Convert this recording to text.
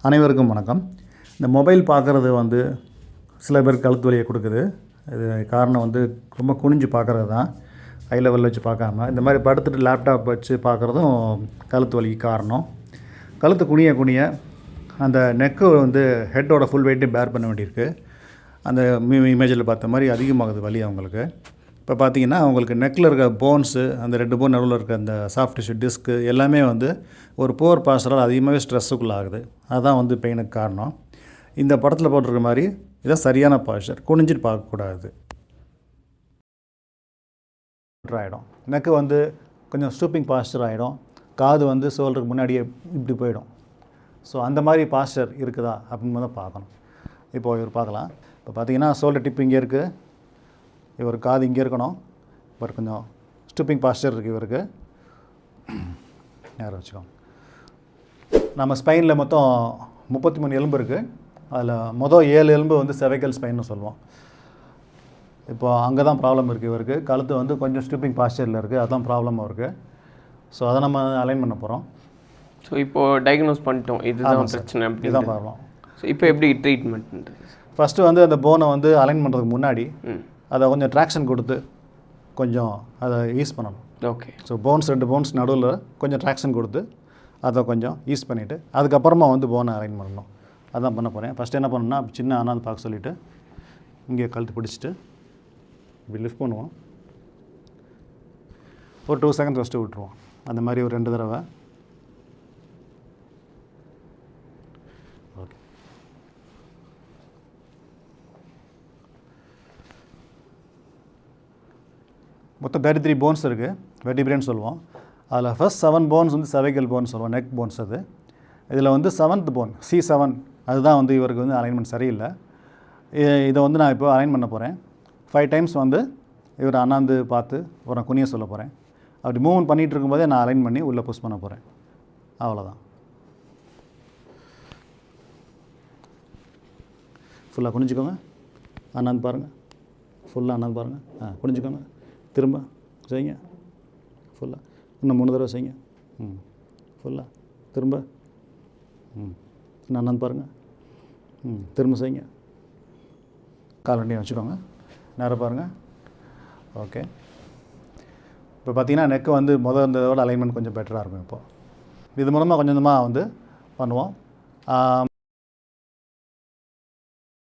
அனைவருக்கும் வணக்கம். இந்த மொபைல் பார்க்குறது வந்து சில பேர் கழுத்து வலியை கொடுக்குது. இது காரணம் வந்து ரொம்ப குனிஞ்சு பார்க்குறது தான். ஹை லெவலில் வச்சு பார்க்காம இந்த மாதிரி படுத்துட்டு லேப்டாப் வச்சு பார்க்குறதும் கழுத்து வலிக்கு காரணம். கழுத்து குனிய குனிய அந்த நெக்கு வந்து ஹெட்டோட ஃபுல் வெயிட்டையும் பேர் பண்ண வேண்டியிருக்கு. அந்த இமேஜில் பார்த்த மாதிரி அதிகமாகுது வலி அவங்களுக்கு. இப்போ பார்த்தீங்கன்னா அவங்களுக்கு நெக்கில் இருக்க போன்ஸு, அந்த 2 போன் நடுவில் இருக்க அந்த சாஃப்ட் டிஷ்யூ டிஸ்க்கு எல்லாமே வந்து ஒரு புவர் பாஸ்டரால் அதிகமாகவே ஸ்ட்ரெஸ்ஸுக்குள்ளே ஆகுது. அதுதான் வந்து பெயினுக்கு காரணம். இந்த படத்தில் போட்டிருக்க மாதிரி இதான் சரியான பாஸ்டர். குனிஞ்சிட்டு பார்க்கக்கூடாது. ஆகிடும் நெக்கு வந்து கொஞ்சம் ஸ்டூப்பிங் பாஸ்டர் ஆகிடும். காது வந்து ஷோல்டருக்கு முன்னாடியே இப்படி போயிடும். ஸோ அந்த மாதிரி பாஸ்டர் இருக்குதா அப்படின்னு தான் பார்க்கணும். இப்போது இவர் பார்க்கலாம். இப்போ பார்த்தீங்கன்னா ஷோல்டர் டிப் இங்கே இருக்குது, இவர் காது இங்கே இருக்கணும். இவர் கொஞ்சம் ஸ்டூப்பிங் பாஸ்டர் இருக்குது இவருக்கு. நேரம் வச்சுக்கோங்க. நம்ம ஸ்பைனில் மொத்தம் 33 எலும்பு இருக்குது. அதில் மொதல் 7 எலும்பு வந்து செவைக்கல் ஸ்பைன்னு சொல்லுவோம். இப்போ அங்கே தான் ப்ராப்ளம் இருக்குது இவருக்கு. கழுத்து வந்து கொஞ்சம் ஸ்டூப்பிங் பாஸ்டரில் இருக்குது, அதுதான் ப்ராப்ளமாக இருக்குது. ஸோ அதை நம்ம அலைன் பண்ண போகிறோம். ஸோ இப்போது டயக்னோஸ் பண்ணிட்டோம், இதுதான் பிரச்சனை, இதுதான் ப்ராப்ளம். ஸோ இப்போ எப்படி ட்ரீட்மெண்ட்? ஃபஸ்ட்டு வந்து அந்த போனை வந்து அலைன் பண்ணுறதுக்கு முன்னாடி அதை கொஞ்சம் ட்ராக்ஷன் கொடுத்து கொஞ்சம் அதை ஈஸ் பண்ணணும். ஓகே. ஸோ போன்ஸ் 2 போன்ஸ் நடுவில் கொஞ்சம் ட்ராக்ஷன் கொடுத்து அதை கொஞ்சம் ஈஸ் பண்ணிவிட்டு அதுக்கப்புறமா வந்து போனை அலைன் பண்ணணும். அதான் பண்ண போகிறேன். ஃபஸ்ட்டு என்ன பண்ணணும்னா சின்ன அண்ணாந்து பார்க்க சொல்லிவிட்டு இங்கே கழுத்து பிடிச்சிட்டு இப்படி லிஃப்ட் பண்ணுவோம். ஒரு 2 செகண்ட் ஃபஸ்ட்டு விட்டுருவோம். அந்த மாதிரி ஒரு 2 தடவை. ஓகே. மொத்தம் 33 போன்ஸ் இருக்குது, வெர்டிபிரேன்னு சொல்லுவோம். அதில் ஃபஸ்ட் 7 போன்ஸ் வந்து செவைக்கல் போன்ஸ் சொல்லுவோம், நெக் போன்ஸ். அது இதில் வந்து 7th போன் C7 அதுதான் வந்து இவருக்கு வந்து அலைன்மெண்ட் சரியில்லை. இதை வந்து நான் இப்போ அலைன் பண்ண போகிறேன். 5 டைம்ஸ் வந்து இவர் அண்ணாந்து பார்த்து ஒரு குனிய சொல்ல போகிறேன். அப்படி மூவ்மெண்ட் பண்ணிகிட்டு இருக்கும்போதே நான் அலைன் பண்ணி உள்ளே புஷ் பண்ண போகிறேன். அவ்வளோதான். ஃபுல்லாக குனிஞ்சிக்கோங்க. அண்ணாந்து பாருங்கள். ஃபுல்லாக அண்ணாந்து பாருங்கள். குனிஞ்சிக்கோங்க. திரும்ப செய்யுங்க. ஃபுல்லாக இன்னும் 3 தடவை செய்யுங்க. ஃபுல்லாக திரும்ப. இன்னும் அண்ணாந்து பாருங்கள். திரும்ப செய்யுங்க. கால் ரெண்டையும் வச்சுக்கோங்க. நேராக பாருங்கள். ஓகே. இப்போ பார்த்தீங்கன்னா நெக்கு வந்து இருந்ததோட அலைன்மெண்ட் கொஞ்சம் பெட்டராக இருக்கும். இப்போது இது மூலமாக கொஞ்சம் கொஞ்சமாக வந்து பண்ணுவோம்.